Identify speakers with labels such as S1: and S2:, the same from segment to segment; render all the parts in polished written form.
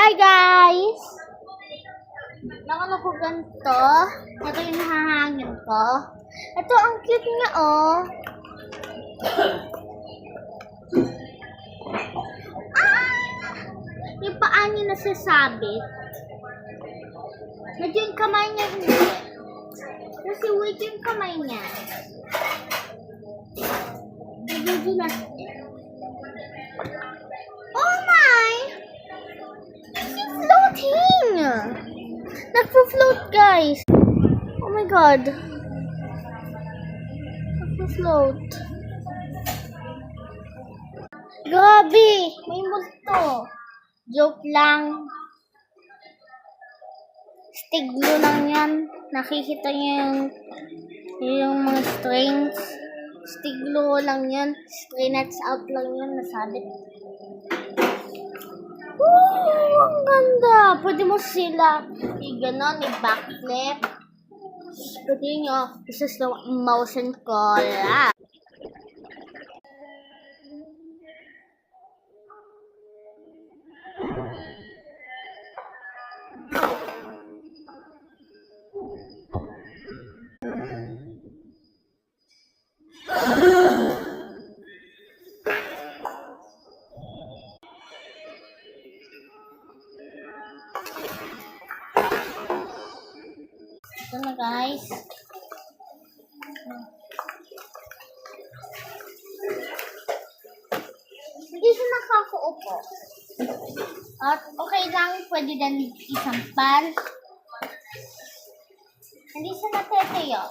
S1: Hi guys! Nakano ko ganito. Ito yung hahangin ko. Ito ang cute niya oh. Yung paa niya nasasabit. Medyo yung kamay niya hindi. Kasi wait yung kamay niya. Nagugulat. Oh my! She's floating! Nagpo-float guys. Oh my god. Nagpo-float. Grabe! May multo. Joke lang. Stiglo lang yan. Nakikita niyo yung mga strings. Stiglo lang yan. String nuts out lang yan. Nasabit. Woo! Ang ganda! Pwede mo sila i-ganon, i-backflip. Pwede nyo isa-slow motion ko lang. Ito na guys. Hindi siya nakakaupo. At okay lang, pwede din isampal. Hindi siya natatayo.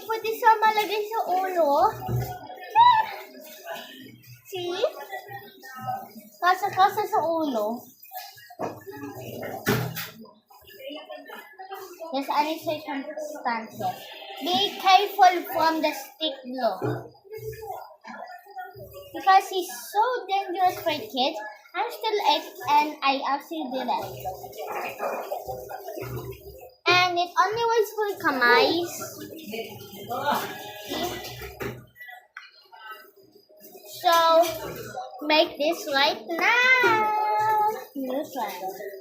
S1: Pwede siya malagay sa ulo. See? Kasa-kasa sa ulo. There's any circumstances. Be careful from the stick blow. Because he's so dangerous for kids. I'm still 8 and I actually did it. And it only works for kamais. So, make this right now. New one.